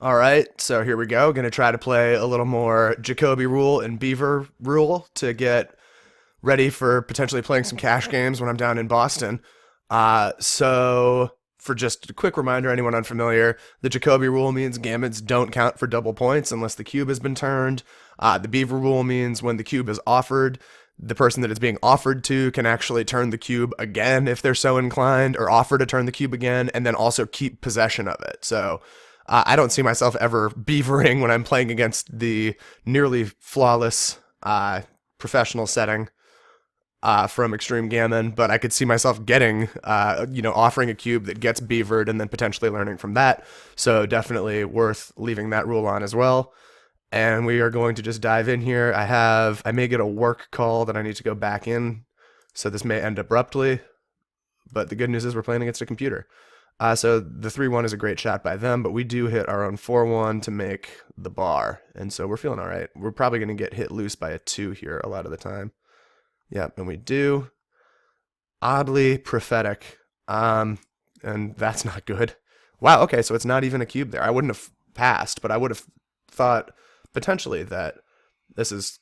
All right, so here we go. Going to try to play a little more Jacoby rule and Beaver rule to get ready for potentially playing some cash games when I'm down in Boston. So, for just a quick reminder, anyone unfamiliar, the Jacoby rule means gammons don't count for double points unless the cube has been turned. The Beaver rule means when the cube is offered, the person that it's being offered to can actually turn the cube again if they're so inclined, or offer to turn the cube again, and then also keep possession of it. So, I don't see myself ever beavering when I'm playing against the nearly flawless professional setting from Extreme Gammon, but I could see myself getting, offering a cube that gets beavered and then potentially learning from that. So definitely worth leaving that rule on as well. And we are going to just dive in here. I may get a work call that I need to go back in, so this may end abruptly. But the good news is we're playing against a computer. So the 3-1 is a great shot by them, but we do hit our own 4-1 to make the bar. And so we're feeling all right. We're probably going to get hit loose by a 2 here a lot of the time. Yep, and we do. Oddly prophetic. And that's not good. Wow, okay, so it's not even a cube there. I wouldn't have passed, but I would have thought potentially that this is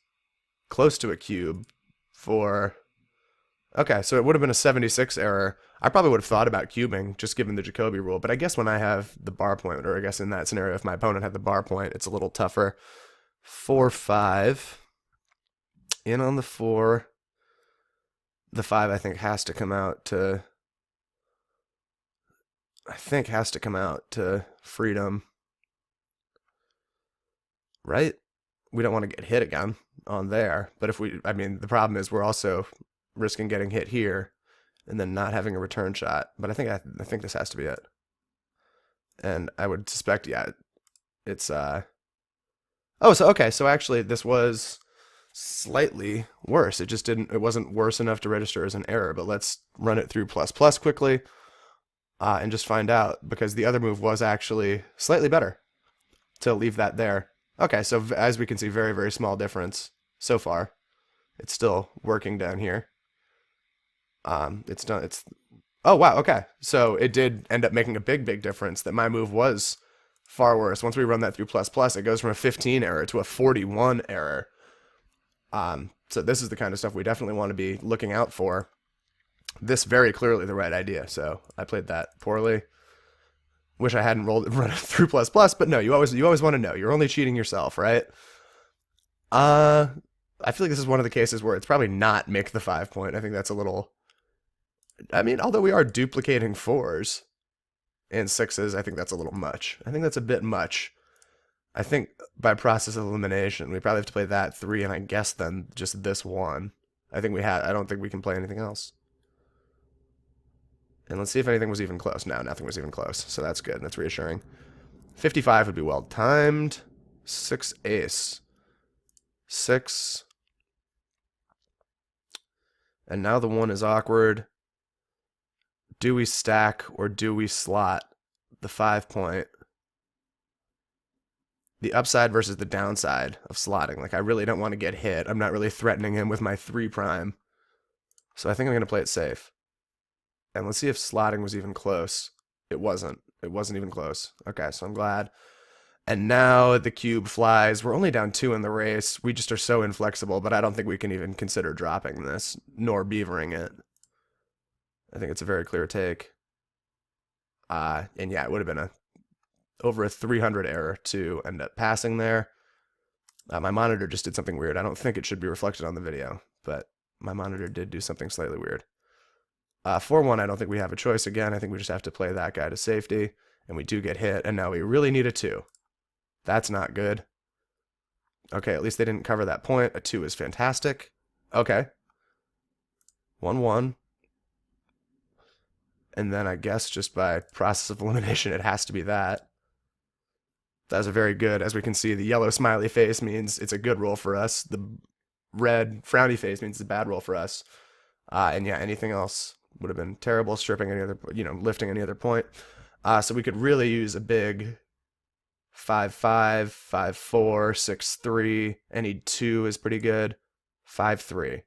close to a cube for... Okay, so it would have been a 76 error. I probably would have thought about cubing, just given the Jacoby rule, but I guess when I have the bar point, or I guess in that scenario, if my opponent had the bar point, it's a little tougher. 4-5. In on the 4. The 5, I think, has to come out to... freedom. Right? We don't want to get hit again on there. But the problem is we're also risking getting hit here and then not having a return shot. But I think this has to be it. And I would suspect, yeah, it's so actually this was slightly worse. It wasn't worse enough to register as an error, but let's run it through plus plus quickly and just find out, because the other move was actually slightly better to leave that there. Okay, so as we can see, very, very small difference so far. It's still working down here. Oh, wow, okay. So it did end up making a big, big difference that my move was far worse. Once we run that through plus plus, it goes from a 15 error to a 41 error. So this is the kind of stuff we definitely want to be looking out for. This very clearly the right idea, so I played that poorly. Wish I hadn't run it through plus plus, but no, you always want to know. You're only cheating yourself, right? I feel like this is one of the cases where it's probably not make the 5 point. I think that's a little... although we are duplicating 4s and 6s, I think that's a little much. I think that's a bit much. I think by process of elimination, we probably have to play that 3, and I guess then just this 1. I don't think we can play anything else. And let's see if anything was even close. No, nothing was even close, so that's good. That's reassuring. 55 would be well timed. 6 ace. 6. And now the 1 is awkward. Do we stack or do we slot the 5 point? The upside versus the downside of slotting. Like, I really don't want to get hit. I'm not really threatening him with my 3 prime. So I think I'm going to play it safe. And let's see if slotting was even close. It wasn't. It wasn't even close. Okay, so I'm glad. And now the cube flies. We're only down 2 in the race. We just are so inflexible, but I don't think we can even consider dropping this, nor beavering it. I think it's a very clear take. And yeah, it would have been over a 300 error to end up passing there. My monitor just did something weird. I don't think it should be reflected on the video, but my monitor did do something slightly weird. 4-1, I don't think we have a choice again. I think we just have to play that guy to safety, and we do get hit, and now we really need a 2. That's not good. Okay, at least they didn't cover that point. A 2 is fantastic. Okay. 1-1. And then I guess just by process of elimination, it has to be that. That was a very good, as we can see, the yellow smiley face means it's a good roll for us. The red frowny face means it's a bad roll for us. And yeah, anything else would have been terrible, stripping any other, lifting any other point. So we could really use a big 5-5, 5-4, 6-3. Any 2 is pretty good. 5-3.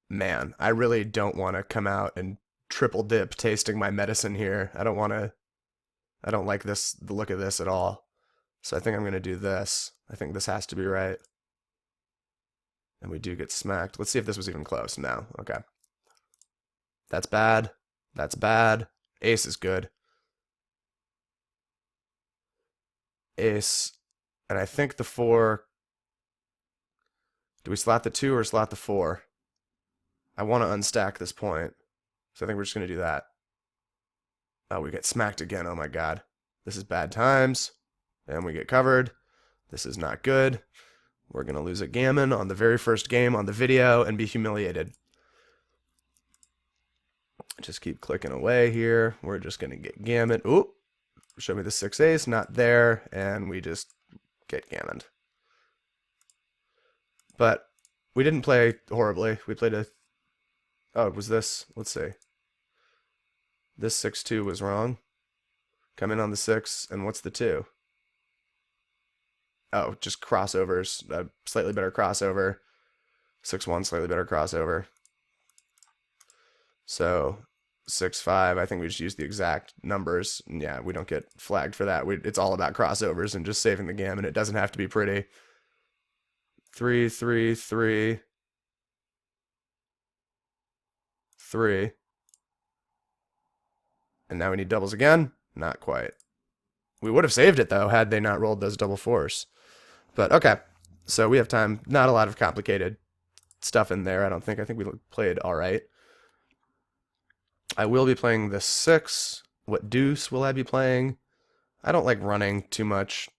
Man, I really don't want to come out and triple dip tasting my medicine here. I don't want to I don't like the look of this at all. So I think I'm going to do this. I think this has to be right. And we do get smacked. Let's see if this was even close. No. Okay. That's bad. That's bad. Ace is good. Ace. And I think the 4. Do we slot the 2 or slot the 4? I want to unstack this point. So I think we're just going to do that. Oh, we get smacked again. Oh my god. This is bad times. And we get covered. This is not good. We're going to lose a gammon on the very first game on the video and be humiliated. Just keep clicking away here. We're just going to get gammon. Ooh, show me the 6 ace. Not there. And we just get gammoned. But we didn't play horribly. We played a... Oh, it was this. Let's see. This 6-2 was wrong. Come in on the 6. And what's the 2? Oh, just crossovers. A slightly better crossover. 6-1, slightly better crossover. So 6-5, I think we just use the exact numbers. And yeah, we don't get flagged for that. It's all about crossovers and just saving the gammon. It doesn't have to be pretty. 3, 3, 3, 3. And now we need doubles again. Not quite. We would have saved it, though, had they not rolled those double 4s. But, okay. So we have time. Not a lot of complicated stuff in there, I don't think. I think we played all right. I will be playing the 6. What deuce will I be playing? I don't like running too much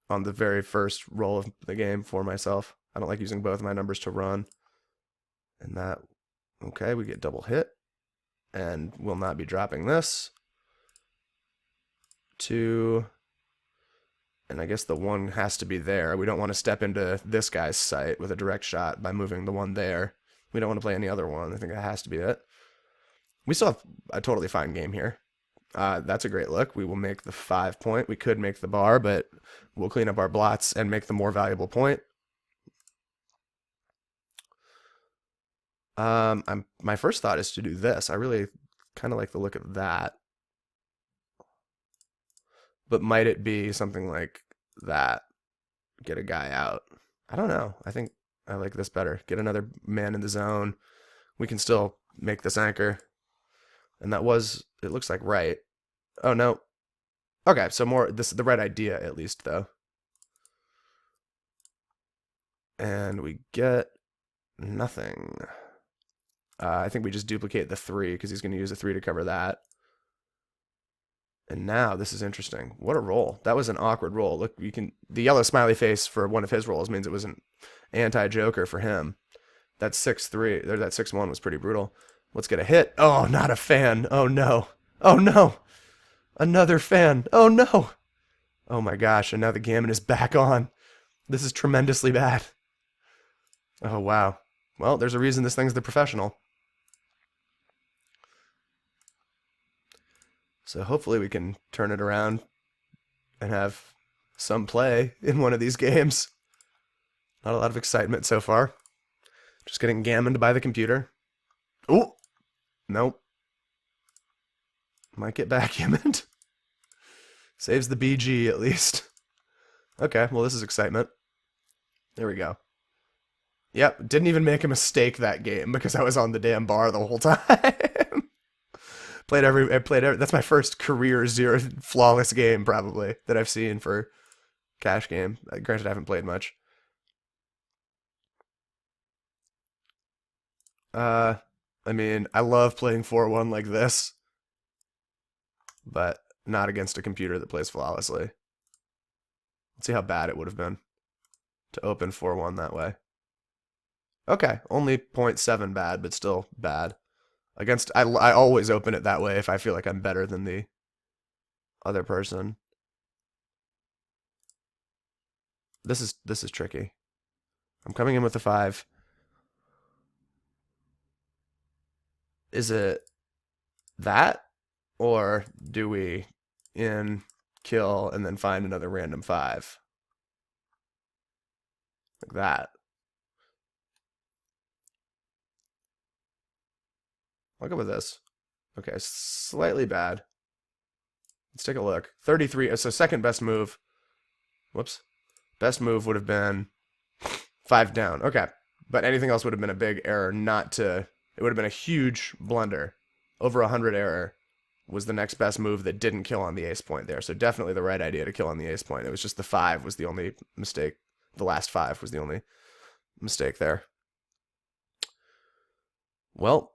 on the very first roll of the game for myself. I don't like using both of my numbers to run. And that, okay, we get double hit. And we'll not be dropping this. 2. And I guess the 1 has to be there. We don't want to step into this guy's sight with a direct shot by moving the 1 there. We don't want to play any other one. I think that has to be it. We still have a totally fine game here. That's a great look. We will make the 5 point. We could make the bar, but we'll clean up our blots and make the more valuable point. My first thought is to do this. I really kind of like the look of that. But might it be something like that? Get a guy out. I don't know. I think I like this better. Get another man in the zone. We can still make this anchor. And that was, it looks like right. Oh, no. Okay, so more, this is the right idea at least, though. And we get nothing. I think we just duplicate the 3 because he's going to use a 3 to cover that. And now this is interesting. What a roll. That was an awkward roll. Look, you can, the yellow smiley face for one of his rolls means it was an anti-joker for him. That 6-3, or that 6-1 was pretty brutal. Let's get a hit. Oh, not a fan. Oh no. Oh no. Another fan. Oh no. Oh my gosh, and now the gammon is back on. This is tremendously bad. Oh wow. Well, there's a reason this thing's the professional. So hopefully we can turn it around and have some play in one of these games. Not a lot of excitement so far. Just getting gammoned by the computer. Oh! Nope. Might get backgammoned. Saves the BG at least. Okay, well this is excitement. There we go. Yep, didn't even make a mistake that game because I was on the damn bar the whole time. That's my first career zero flawless game probably that I've seen for cash game. Granted, I haven't played much. I mean, I love playing 4-1 like this, but not against a computer that plays flawlessly. Let's see how bad it would have been to open 4-1 that way. Okay, only 0.7 bad, but still bad. I always open it that way if I feel like I'm better than the other person. This is tricky. I'm coming in with a 5. Is it that, or do we kill and then find another random 5? Like that. I'll go with this. Okay, slightly bad. Let's take a look. 33. So second best move. Whoops. Best move would have been 5 down. Okay. But anything else would have been a big error not to... It would have been a huge blunder. Over 100 error was the next best move that didn't kill on the ace point there. So definitely the right idea to kill on the ace point. It was just the 5 was the only mistake. The last 5 was the only mistake there. Well,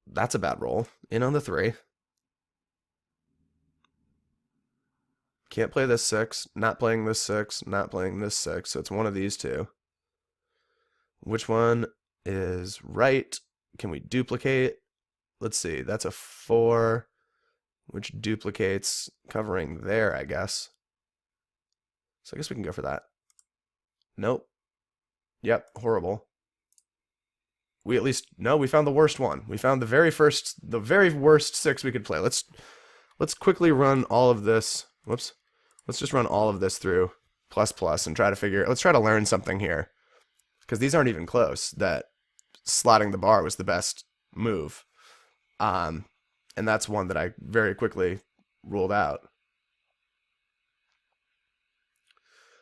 that's a bad roll. In on the 3. Can't play this 6. Not playing this 6. Not playing this 6. So it's one of these two. Which one is right? Can we duplicate? Let's see. That's a 4, which duplicates covering there, I guess. So I guess we can go for that. Nope. Yep, horrible. We at least... No, we found the worst one. We found the very worst 6 we could play. Let's quickly run all of this. Whoops. Let's just run all of this through ++ and try to figure... Let's try to learn something here. Because these aren't even close, that slotting the bar was the best move. And that's one that I very quickly ruled out.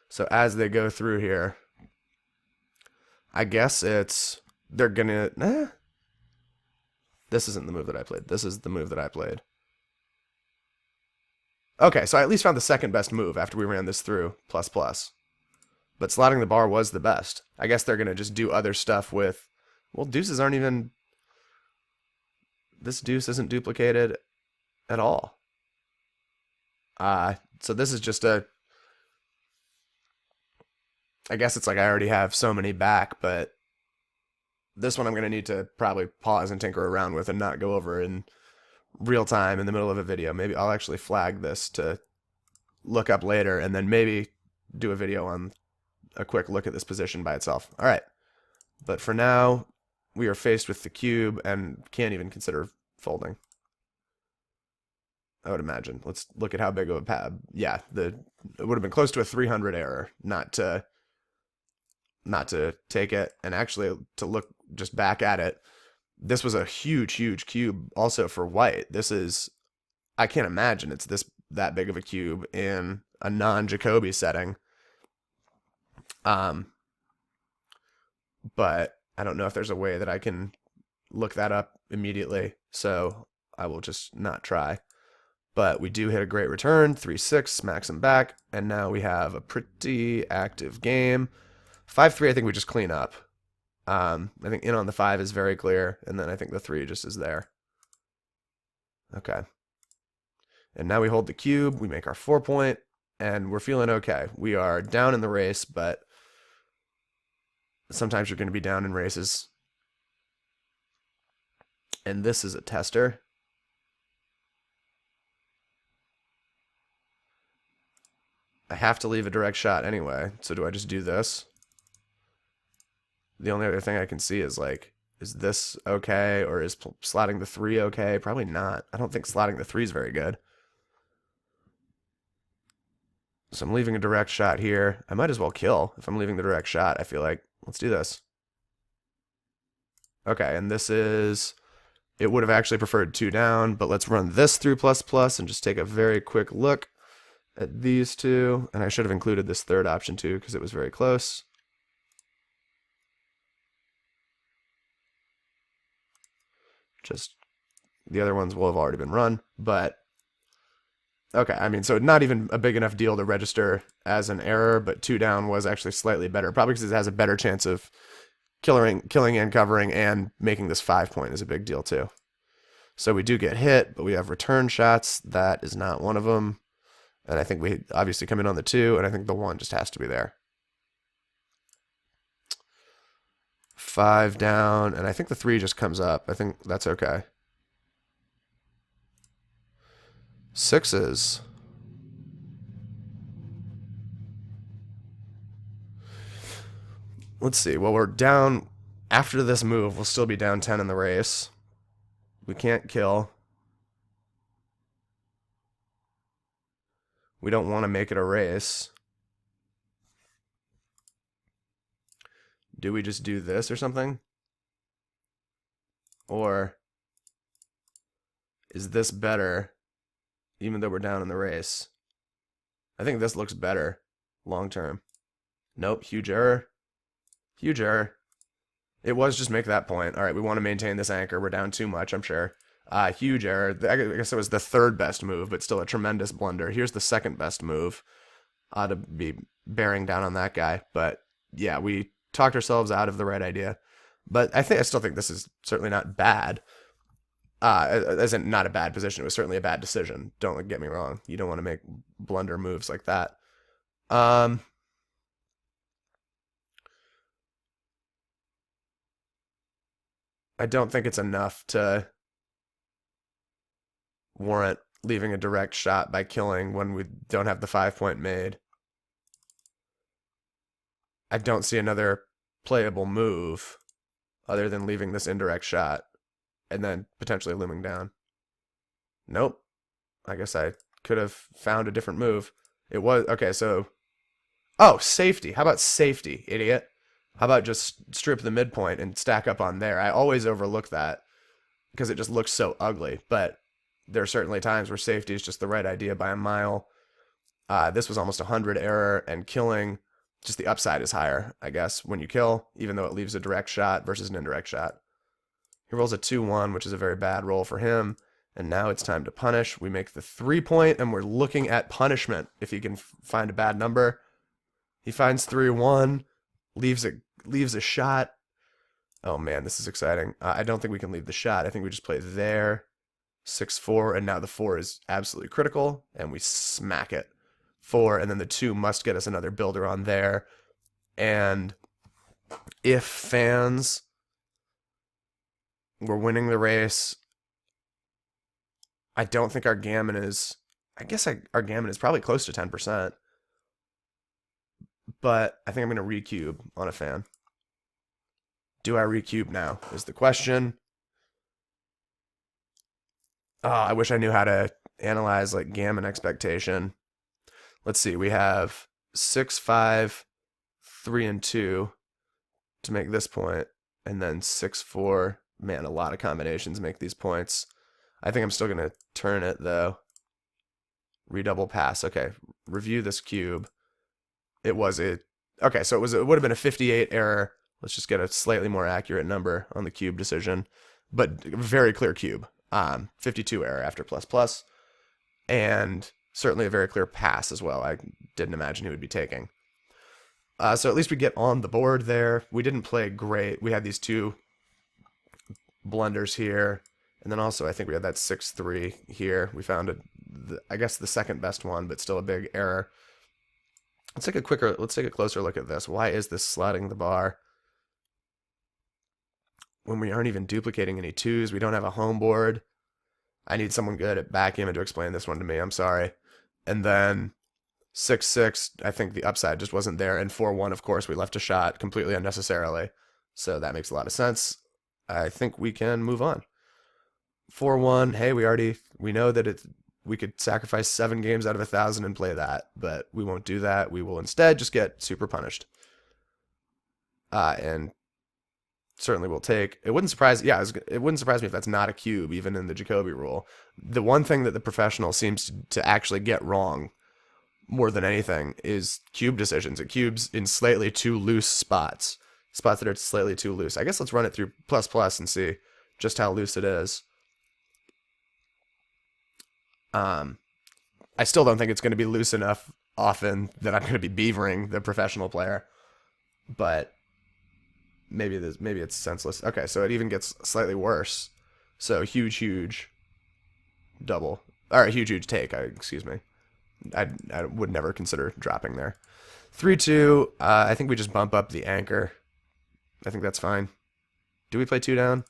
So as they go through here, I guess it's... They're gonna... This isn't the move that I played. This is the move that I played. Okay, so I at least found the second best move after we ran this through ++. But slotting the bar was the best. I guess they're going to just do other stuff with... Well, deuces aren't even... This deuce isn't duplicated at all. So this is just a... I guess it's like I already have so many back, but... This one I'm going to need to probably pause and tinker around with and not go over in real time in the middle of a video. Maybe I'll actually flag this to look up later and then maybe do a video on a quick look at this position by itself. All right. But for now, we are faced with the cube and can't even consider folding. I would imagine. Let's look at how big of a pad. Yeah, it would have been close to a 300 error not to take it, and actually to look just back at it. This was a huge, huge cube also for white. This is, I can't imagine it's that big of a cube in a non-Jacoby setting. But I don't know if there's a way that I can look that up immediately, so I will just not try. But we do hit a great return, 3-6, smacks him back, and now we have a pretty active game. 5-3, I think we just clean up. I think in on the 5 is very clear, and then I think the 3 just is there. Okay. And now we hold the cube, we make our 4-point, and we're feeling okay. We are down in the race, but sometimes you're going to be down in races. And this is a tester. I have to leave a direct shot anyway, so do I just do this? The only other thing I can see is like, is this okay, or is slotting the 3 okay? Probably not. I don't think slotting the 3 is very good. So I'm leaving a direct shot here. I might as well kill if I'm leaving the direct shot. I feel like, let's do this. Okay, and this is, it would have actually preferred 2 down, but let's run this through ++ and just take a very quick look at these two. And I should have included this third option too, because it was very close. Just, the other ones will have already been run, but okay, I mean, so not even a big enough deal to register as an error, but 2 down was actually slightly better, probably because it has a better chance of killing and covering, and making this 5-point is a big deal too. So we do get hit, but we have return shots. That is not one of them. And I think we obviously come in on the 2, and I think the 1 just has to be there. 5 down, and I think the 3 just comes up. I think that's okay. 6s. Let's see. Well, we're down. After this move, we'll still be down 10 in the race. We can't kill. We don't want to make it a race. Do we just do this or something? Or is this better even though we're down in the race. I think this looks better long term. Nope, huge error. Huge error. It was just make that point. All right, we want to maintain this anchor. We're down too much, I'm sure. Huge error. I guess it was the third best move, but still a tremendous blunder. Here's the second best move. Ought to be bearing down on that guy. But yeah, we talked ourselves out of the right idea. But I still think this is certainly not bad. As in not a bad position. It was certainly a bad decision. Don't get me wrong. You don't want to make blunder moves like that. I don't think it's enough to warrant leaving a direct shot by killing when we don't have the 5-point made. I don't see another playable move other than leaving this indirect shot and then potentially looming down. Nope. I guess I could have found a different move. It was okay, so oh, safety. How about safety, idiot? How about just strip the midpoint and stack up on there? I always overlook that because it just looks so ugly, but there are certainly times where safety is just the right idea by a mile. This was almost 100 error, and killing, just the upside is higher, I guess, when you kill, even though it leaves a direct shot versus an indirect shot. He rolls a 2-1, which is a very bad roll for him, and now it's time to punish. We make the 3-point, and we're looking at punishment. If he can find a bad number, he finds 3-1, leaves a shot. Oh man, this is exciting. I don't think we can leave the shot. I think we just play there. 6-4, and now the 4 is absolutely critical, and we smack it. 4, and then the 2 must get us another builder on there. And if fans, we're winning the race. I don't think our gammon is, our gammon is probably close to 10%. But I think I'm going to recube on a fan. Do I recube now is the question. Oh, I wish I knew how to analyze like gammon expectation. Let's see. We have 6, 5, 3, and 2 to make this point, and then 6, 4. Man, a lot of combinations make these points. I think I'm still going to turn it though. Redouble pass. Okay, review this cube. It was a okay, so it would have been a 58 error. Let's just get a slightly more accurate number on the cube decision, but very clear cube. 52 error after plus plus, and certainly a very clear pass as well. I didn't imagine he would be taking. So at least we get on the board there. We didn't play great. We had these 2 blunders here, and then also I think we had that 6-3 here. We found I guess the second best one, but still a big error. Let's take a closer look at this. Why is this slotting the bar? When we aren't even duplicating any 2s, we don't have a home board. I need someone good at backgammon to explain this one to me. I'm sorry. And then 6-6, I think the upside just wasn't there. And 4-1, of course, we left a shot completely unnecessarily. So that makes a lot of sense. I think we can move on. 4-1, hey, we know that we could sacrifice 7 games out of 1,000 and play that, but we won't do that. We will instead just get super punished. And certainly will take. It wouldn't surprise me if that's not a cube, even in the Jacoby rule. The one thing that the professional seems to actually get wrong more than anything is cube decisions. It cubes in slightly too loose spots that are slightly too loose. I guess let's run it through plus plus and see just how loose it is. I still don't think it's going to be loose enough often that I'm going to be beavering the professional player, but maybe it's senseless. Okay, so it even gets slightly worse. So huge double, or huge take. Excuse me. I would never consider dropping there. 3-2. I think we just bump up the anchor. I think that's fine. Do we play 2 down?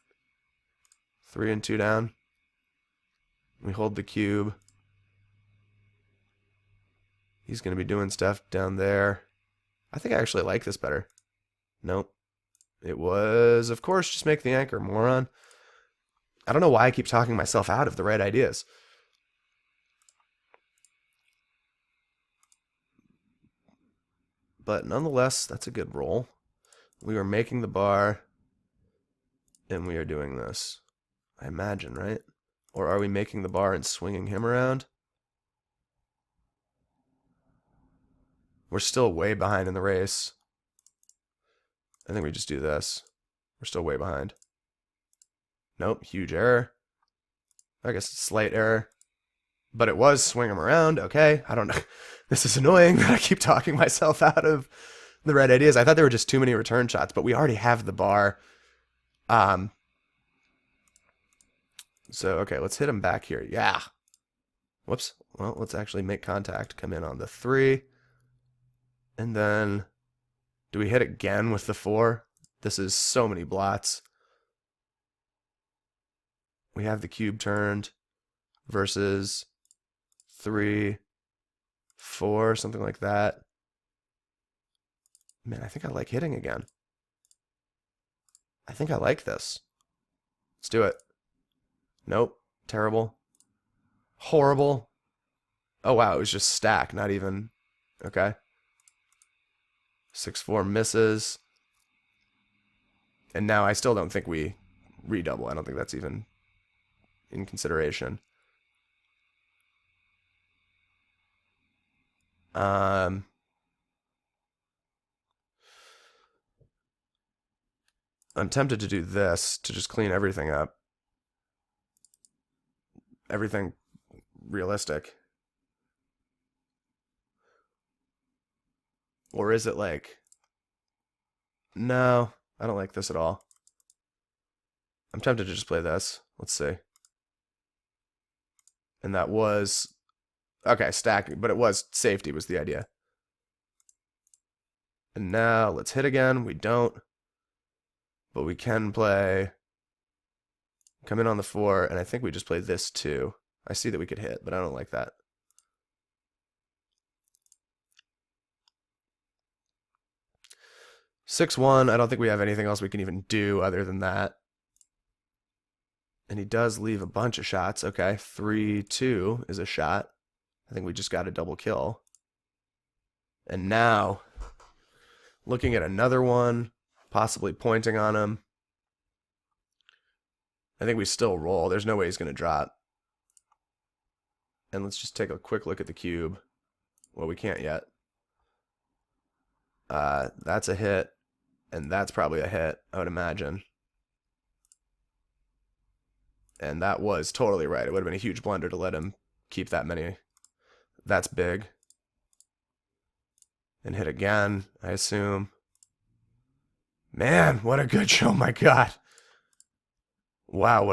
3 and 2 down. We hold the cube. He's going to be doing stuff down there. I think I actually like this better. Nope. It was, of course, just make the anchor, moron. I don't know why I keep talking myself out of the right ideas. But nonetheless, that's a good roll. We are making the bar, and we are doing this. I imagine, right? Or are we making the bar and swinging him around? We're still way behind in the race. I think we just do this. We're still way behind. Nope, huge error. I guess it's slight error. But it was swing him around. Okay, I don't know. This is annoying that I keep talking myself out of the right ideas. I thought there were just too many return shots, but we already have the bar. So, okay, let's hit him back here. Yeah. Whoops. Well, let's actually make contact. Come in on the 3. And then, do we hit again with the 4? This is so many blots. We have the cube turned versus 3, 4, something like that. Man, I think I like hitting again. I think I like this. Let's do it. Nope. Terrible. Horrible. Oh, wow. It was just stack, not even... Okay. 6-4 misses. And now I still don't think we redouble. I don't think that's even in consideration. I'm tempted to do this to just clean everything up. Everything realistic. Or is it like... No, I don't like this at all. I'm tempted to just play this. Let's see. And that was... Okay, stacking, but it was safety was the idea. And now let's hit again. We don't. But we can play... Come in on the 4, and I think we just play this too. I see that we could hit, but I don't like that. (6-1). I don't think we have anything else we can even do other than that. And he does leave a bunch of shots. Okay, 3-2 is a shot. I think we just got a double kill. And now, looking at another one, possibly pointing on him. I think we still roll. There's no way he's going to drop. And let's just take a quick look at the cube. Well, we can't yet. That's a hit. And that's probably a hit, I would imagine. And that was totally right. It would have been a huge blunder to let him keep that many. That's big. And hit again, I assume. Man, what a good show, my God. Wow,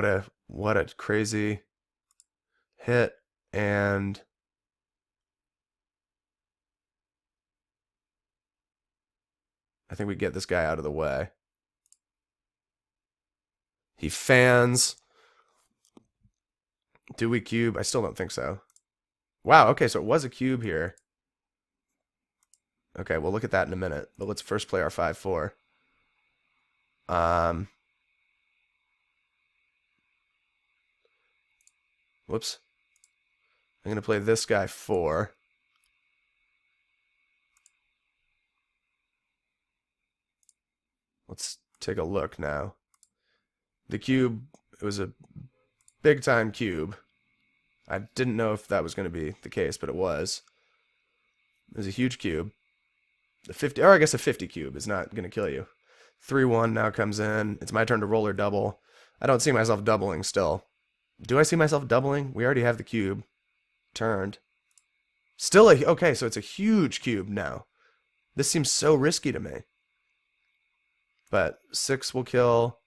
what a crazy hit. And I think we get this guy out of the way. He fans. Do we cube? I still don't think so. Wow, okay, so it was a cube here. Okay, we'll look at that in a minute. But let's first play our 5-4. Whoops. I'm going to play this guy 4. Let's take a look now. The cube, it was a big time cube. I didn't know if that was going to be the case, but it was. It was a huge cube. The 50, or I guess a 50 cube is not going to kill you. 3-1 now comes in. It's my turn to roll or double. I don't see myself doubling still. Do I see myself doubling? We already have the cube turned. Still a... Okay, so it's a huge cube now. This seems so risky to me. But 6 will kill.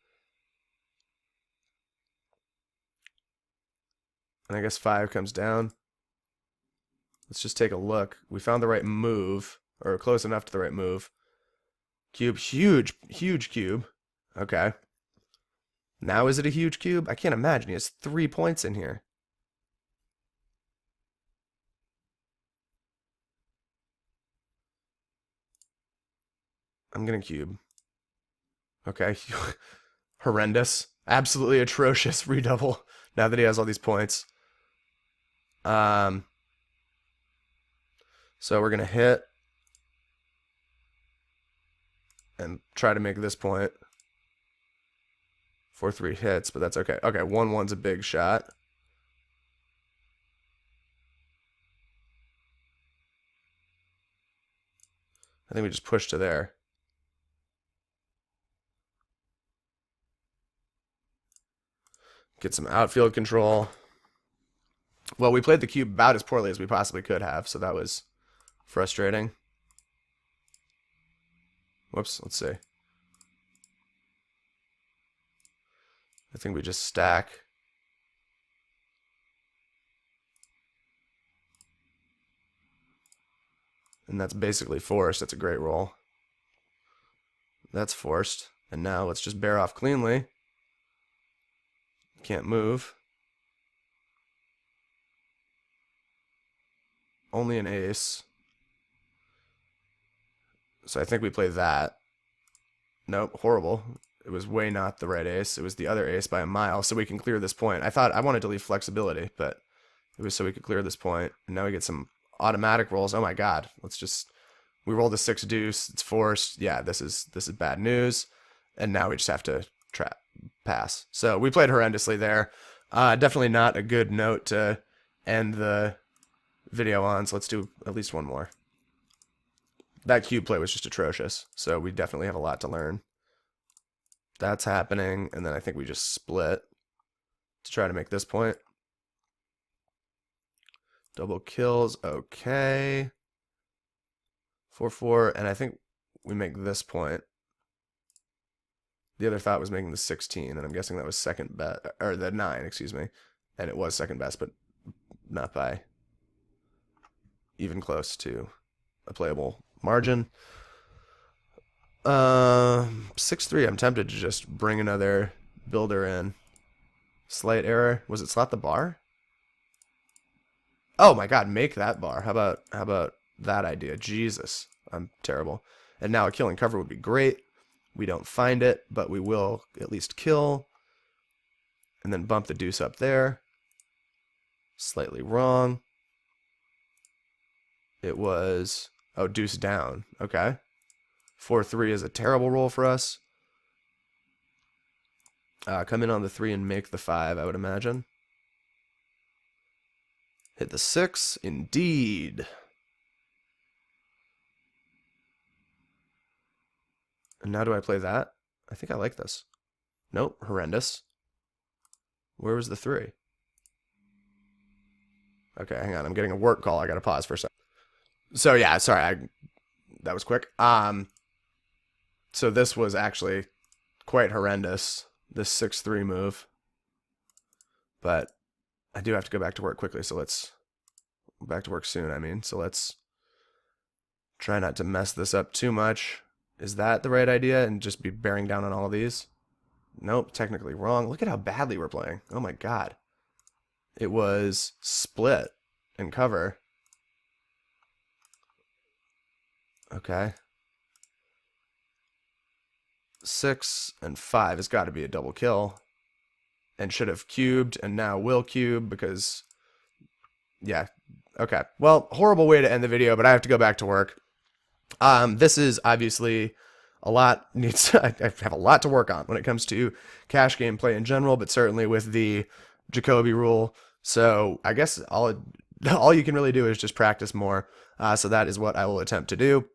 And I guess 5 comes down. Let's just take a look. We found the right move. Or close enough to the right move. Cube. Huge, huge cube. Okay. Now is it a huge cube? I can't imagine. He has 3 points in here. I'm gonna cube. Okay. Horrendous. Absolutely atrocious redouble now that he has all these points. So we're gonna hit and try to make this point. 4-3 hits, but that's okay. Okay, 1-1's a big shot. I think we just push to there. Get some outfield control. Well, we played the cube about as poorly as we possibly could have, so that was frustrating. Whoops, let's see. I think we just stack. And that's basically forced. That's a great roll. That's forced. And now let's just bear off cleanly. Can't move. Only an ace. So I think we play that. Nope, horrible. It was way not the right ace. It was the other ace by a mile, so we can clear this point. I wanted to leave flexibility, but it was so we could clear this point. And now we get some automatic rolls. Oh my god. We rolled a 6 deuce. It's forced. Yeah, this is bad news. And now we just have to pass. So we played horrendously there. Definitely not a good note to end the video on, so let's do at least one more. That cube play was just atrocious, so we definitely have a lot to learn. That's happening, and then I think we just split to try to make this point. Double kills, okay. 4-4, and I think we make this point. The other thought was making the 16, and I'm guessing that was second best, or the 9, excuse me. And it was second best, but not by even close to a playable margin. 6-3, I'm tempted to just bring another builder in. Slight error. Was it slot the bar? Oh my god, make that bar. How about that idea? Jesus, I'm terrible. And now a killing cover would be great. We don't find it, but we will at least kill. And then bump the deuce up there. Slightly wrong. It was, oh, deuce down. Okay. 4-3 is a terrible roll for us. Come in on the 3 and make the 5, I would imagine. Hit the 6, indeed. And now do I play that? I think I like this. Nope, horrendous. Where was the 3? Okay, hang on. I'm getting a work call. I gotta pause for a second. So yeah, sorry, that was quick. So this was actually quite horrendous, this 6-3 move. But I do have to go back to work quickly, so let's back to work soon, I mean. So let's try not to mess this up too much. Is that the right idea? And just be bearing down on all of these? Nope, technically wrong. Look at how badly we're playing. Oh my god. It was split and cover. Okay. 6 and 5 has got to be a double kill. And should have cubed, and now will cube because, yeah. Okay. Well, horrible way to end the video, but I have to go back to work. This is obviously a lot. I have a lot to work on when it comes to cash game play in general, but certainly with the Jacoby rule. So I guess all you can really do is just practice more. So that is what I will attempt to do.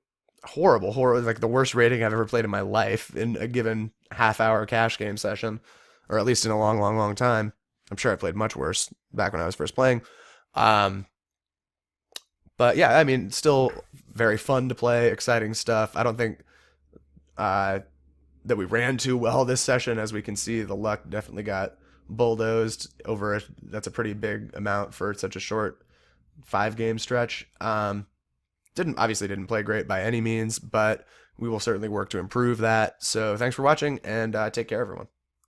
Horrible, like the worst rating I've ever played in my life in a given half-hour cash game session, or at least in a long, long, long time. I'm sure I played much worse back when I was first playing. But yeah, I mean, still very fun to play, exciting stuff. I don't think that we ran too well this session. As we can see, the luck definitely got bulldozed over. That's a pretty big amount for such a short 5-game stretch. Obviously didn't play great by any means, but we will certainly work to improve that. So thanks for watching, and take care, everyone.